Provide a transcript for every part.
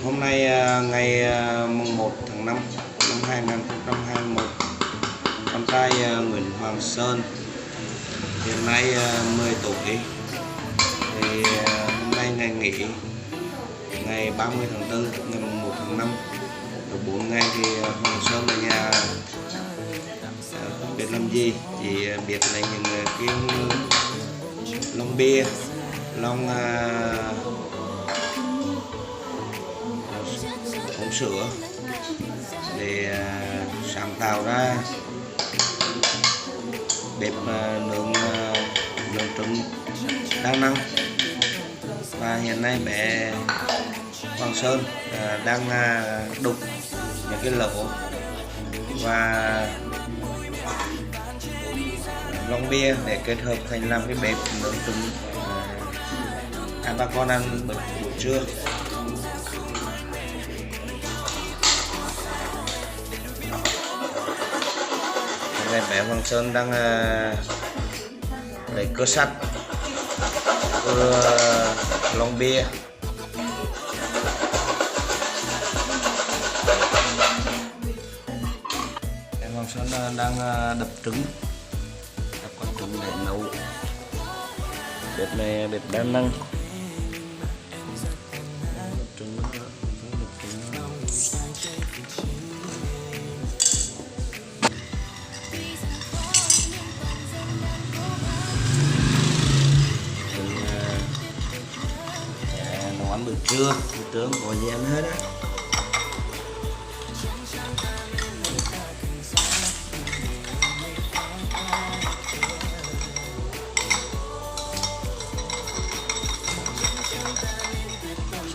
Hôm nay ngày mùng 1 tháng 5 năm 2021, con trai Nguyễn Hoàng Sơn hiện nay 10 tuổi. Thì hôm nay ngày nghỉ, ngày 30 tháng 4, ngày mùng 1 tháng 5, được 4 ngày thì Hoàng Sơn ở nhà không biết làm gì, chỉ biết lấy những cái lon bia, lon uống sữa để sáng tạo ra bếp nướng trứng đa năng. Và hiện nay bé Hoàng Sơn đang đục những cái lỗ và lon bia để kết hợp thành làm cái bếp nướng trứng hai ba con ăn buổi trưa. Này bé Hoàng Sơn đang lấy cưa sắt, cưa lon bia. Bé Hoàng Sơn đang đập trứng, đập con trứng để nấu. Bếp này bếp đa năng. Nấu ăn buổi trưa không có gì ăn hết á.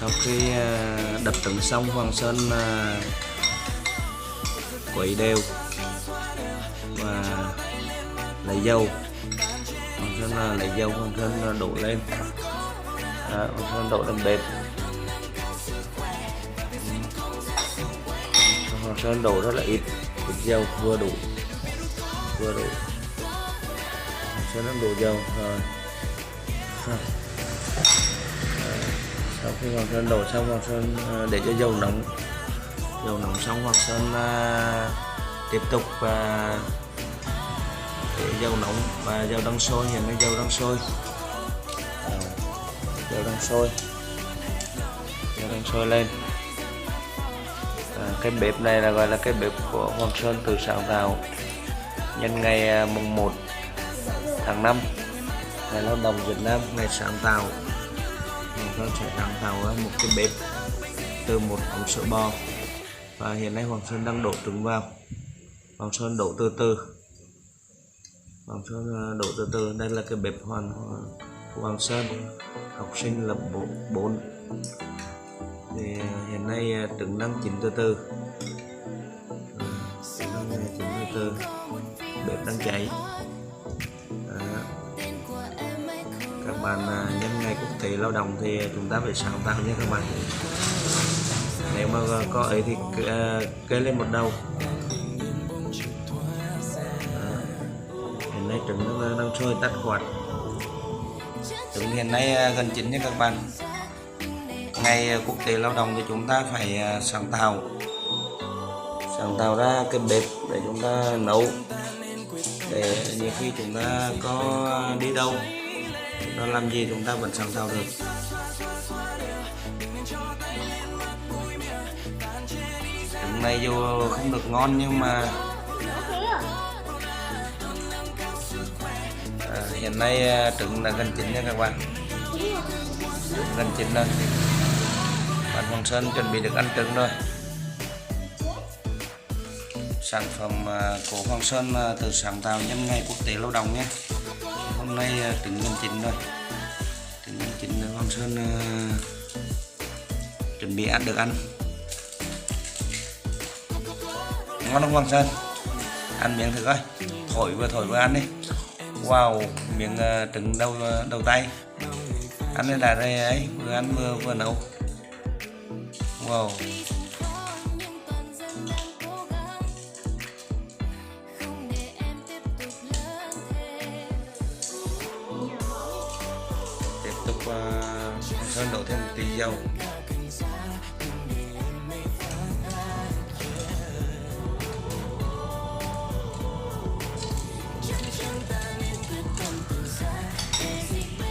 Sau khi đập trứng xong, Hoàng Sơn quấy đều và lấy dầu. Hoàng Sơn lấy dầu, Hoàng Sơn đổ lên. Hoàng Sơn đổ lên bếp. Hoàng Sơn đổ rất là ít dầu, vừa đủ. Hoàng Sơn đã đổ dầu rồi. Sau khi Hoàng Sơn đổ xong, Hoàng Sơn để cho dầu nóng xong, Hoàng Sơn tiếp tục để dầu nóng và dầu đang sôi. Hiện nay dầu đang sôi, dầu đang sôi lên. Cái bếp này là gọi là cái bếp của Hoàng Sơn tự sáng tạo nhân ngày mùng 1 tháng 5, ngày lao động Việt Nam, ngày sáng tạo. Hoàng Sơn sẽ sáng tạo một cái bếp từ một ống sữa bò. Và hiện nay Hoàng Sơn đang đổ trứng vào. Hoàng Sơn đổ từ từ. Đây là cái bếp Hoàng Sơn, học sinh lớp 4. Thì hiện nay trứng đang chín từ từ. Bếp đang cháy. Các bạn nhân ngày quốc tế lao động thì chúng ta phải sáng tạo nha các bạn. Nếu mà có ấy thì kê lên một đầu. Hiện nay trứng đang sôi, tắt quạt. Trứng hiện nay gần chín nha các bạn. Ngày quốc tế lao động thì chúng ta phải sáng tạo ra cái bếp để chúng ta nấu, để nhiều khi chúng ta có đi đâu, chúng ta làm gì chúng ta vẫn sáng tạo được. Trứng này dù không được ngon nhưng mà hiện nay trứng đã gần chín nha các bạn. Gần chín rồi. Bạn Hoàng Sơn chuẩn bị được ăn trứng rồi. Sản phẩm của Hoàng Sơn từ sáng tạo nhân ngày quốc tế lao động nhé. Hôm nay trứng gần chín rồi. Trứng gần chín rồi, Hoàng Sơn chuẩn bị ăn được ăn. Ngon không Hoàng Sơn? Ăn miếng thử coi. Thổi vừa ăn đi. Wow, miếng trứng đầu tay. Ăn đây là đây ấy, vừa ăn vừa nấu. Wow. Tiếp tục Sơn đổ thêm một tí dầu.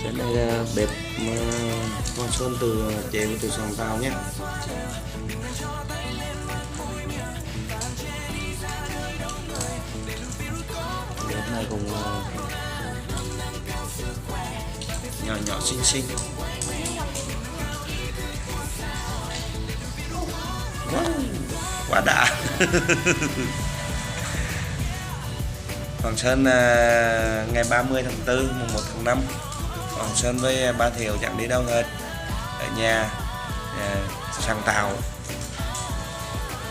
Bên đây là bếp Hoàng Sơn chế từ xoong tàu nhé. Bếp này cũng nhỏ nhỏ xinh xinh. Quá đã. Hoàng Sơn ngày 30 tháng 4, mùng 1 tháng 5, Hoàng Sơn với ba Thiệu chẳng đi đâu hết, ở nhà sáng tạo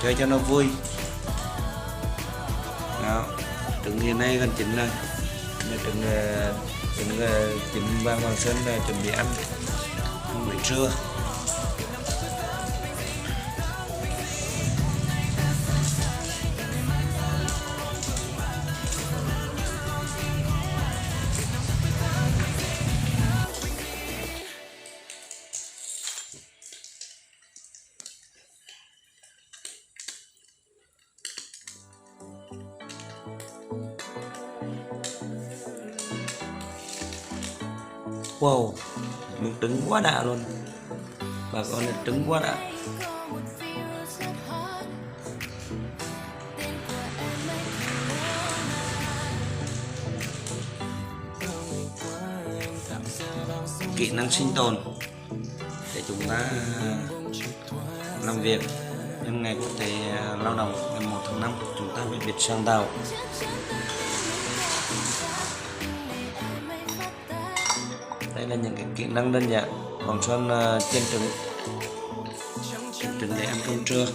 chơi cho nó vui. Đó, trứng hiện nay gần chín rồi, trứng chín và Hoàng Sơn chuẩn bị ăn buổi trưa. Wow, miếng trứng quá đã luôn, bà con là trứng quá đã. Kỹ năng sinh tồn để chúng ta làm việc nhân ngày quốc tế lao động ngày 1 tháng 5, chúng ta phải biết sáng tạo. Đây là những cái kỹ năng đơn giản. Hoàng Sơn chiên trứng để ăn cơm trưa.